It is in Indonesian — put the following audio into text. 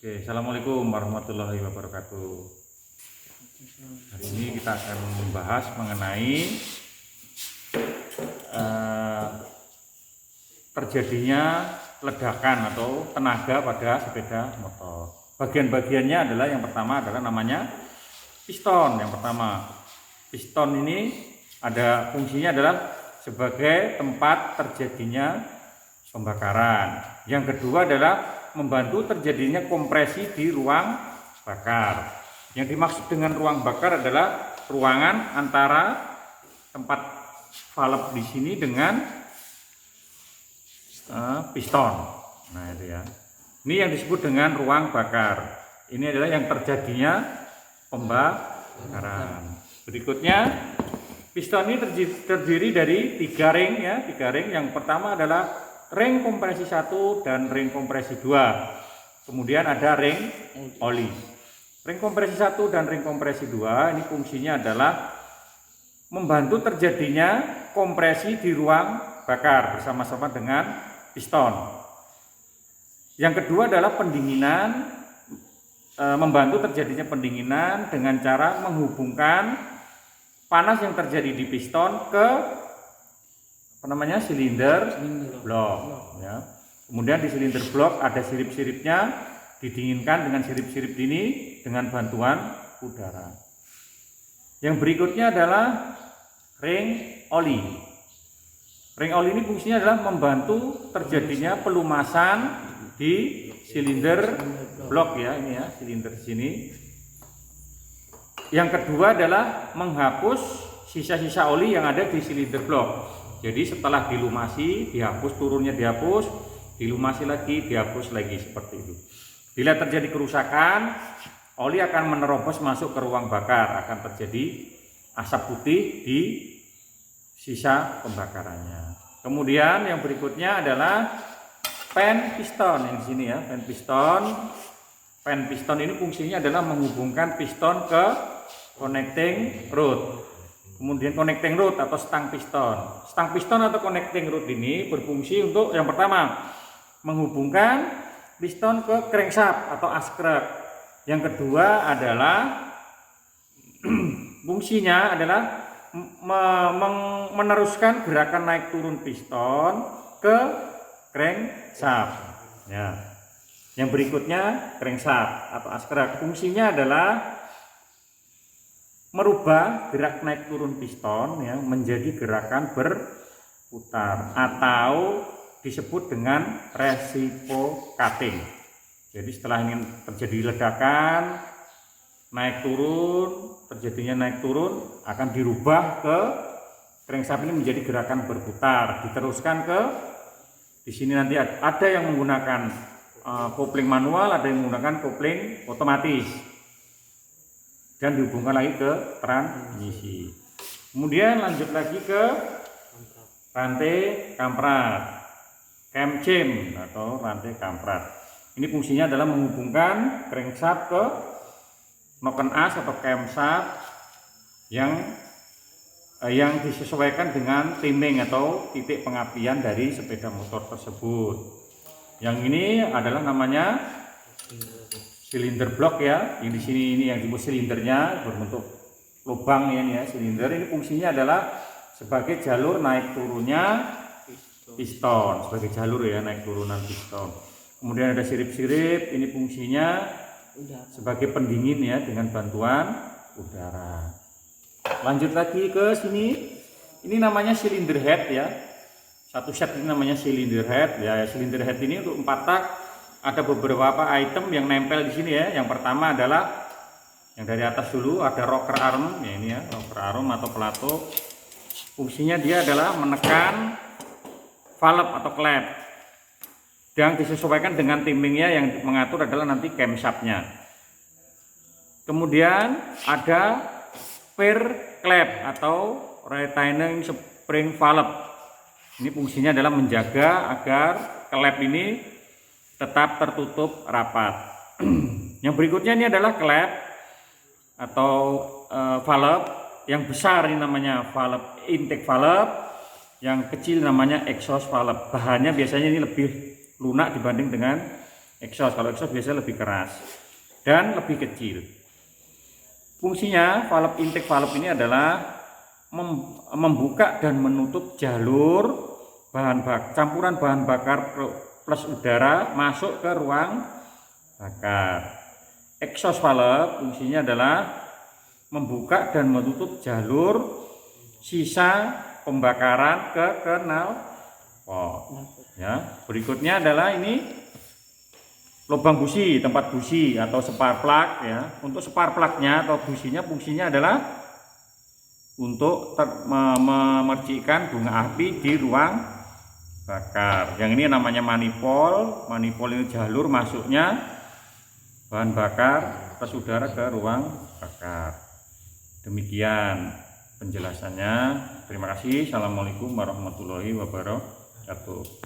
Oke, Assalamualaikum warahmatullahi wabarakatuh. Hari ini kita akan membahas mengenai terjadinya ledakan atau tenaga pada sepeda motor. Bagian-bagiannya adalah yang pertama adalah namanya piston. Yang pertama, piston ini ada fungsinya adalah sebagai tempat terjadinya pembakaran. Yang kedua adalah membantu terjadinya kompresi di ruang bakar. Yang dimaksud dengan ruang bakar adalah ruangan antara tempat valve di sini dengan piston. Nah, itu ya. Ini yang disebut dengan ruang bakar. Ini adalah yang terjadinya pembakaran. Berikutnya, piston ini terdiri dari 3 ring ya, 3 ring. Yang pertama adalah ring kompresi 1 dan ring kompresi 2. Kemudian ada ring oli. Ring kompresi 1 dan ring kompresi 2 ini fungsinya adalah membantu terjadinya kompresi di ruang bakar bersama-sama dengan piston. Yang kedua adalah pendinginan, membantu terjadinya pendinginan dengan cara menghubungkan panas yang terjadi di piston ke silinder blok ya. Kemudian di silinder blok ada sirip-siripnya, didinginkan dengan sirip-sirip ini dengan bantuan udara. Yang berikutnya adalah ring oli. Ring oli ini fungsinya adalah membantu terjadinya pelumasan di silinder blok ya, ini ya, silinder sini. Yang kedua adalah menghapus sisa-sisa oli yang ada di silinder blok. Jadi setelah dilumasi, dihapus, turunnya dihapus, dilumasi lagi, dihapus lagi, seperti itu. Bila terjadi kerusakan, oli akan menerobos masuk ke ruang bakar, akan terjadi asap putih di sisa pembakarannya. Kemudian yang berikutnya adalah pen piston yang di sini ya, pen piston. Pen piston ini fungsinya adalah menghubungkan piston ke connecting rod. Kemudian connecting rod atau stang piston. Stang piston atau connecting rod ini berfungsi untuk yang pertama menghubungkan piston ke crankshaft atau askrek. Yang kedua adalah fungsinya adalah meneruskan gerakan naik turun piston ke crankshaft. Ya. Yang berikutnya crankshaft atau askrek. Fungsinya adalah merubah gerak naik turun piston ya menjadi gerakan berputar atau disebut dengan reciprocating. Jadi setelah ingin terjadi ledakan naik turun, terjadinya naik turun akan dirubah ke crankshaft ini menjadi gerakan berputar, diteruskan ke di sini nanti ada yang menggunakan kopling manual, ada yang menggunakan kopling otomatis. Dan dihubungkan lagi ke transmisi. Kemudian lanjut lagi ke rantai kamprat, camshaft atau rantai kamprat. Ini fungsinya adalah menghubungkan crankshaft ke noken as atau camshaft yang disesuaikan dengan timing atau titik pengapian dari sepeda motor tersebut. Yang ini adalah namanya silinder blok ya, yang di sini ini yang disebut silindernya berbentuk lubang ya, silinder ini fungsinya adalah sebagai jalur naik turunnya piston, sebagai jalur ya naik turunan piston. Kemudian ada sirip-sirip, ini fungsinya sebagai pendingin ya dengan bantuan udara. Lanjut lagi ke sini, ini namanya silinder head ya. Satu set ini namanya silinder head ya. Silinder head ini untuk 4 tak. Ada beberapa item yang nempel di sini ya. Yang pertama adalah yang dari atas dulu ada rocker arm ya, ini ya, rocker arm atau pelatuk. Fungsinya dia adalah menekan valve atau klep yang disesuaikan dengan timingnya, yang mengatur adalah nanti camshaftnya. Kemudian ada spare klep atau retaining spring valve. Ini fungsinya adalah menjaga agar klep ini tetap tertutup rapat. Yang berikutnya ini adalah klep atau valve. Yang besar ini namanya valve intake valve, yang kecil namanya exhaust valve. Bahannya biasanya ini lebih lunak dibanding dengan exhaust. Kalau exhaust biasanya lebih keras dan lebih kecil. Fungsinya valve intake valve ini adalah membuka dan menutup jalur campuran bahan bakar plus udara masuk ke ruang bakar. Exhaust valve fungsinya adalah membuka dan menutup jalur sisa pembakaran ke knalpot. Ya, berikutnya adalah ini lubang busi, tempat busi atau spark plug ya. Untuk spark plugnya atau businya fungsinya adalah untuk memercikkan bunga api di ruang bakar. Yang ini namanya manifold. Manifold ini jalur masuknya bahan bakar plus udara ke ruang bakar. Demikian penjelasannya. Terima kasih. Assalamualaikum warahmatullahi wabarakatuh.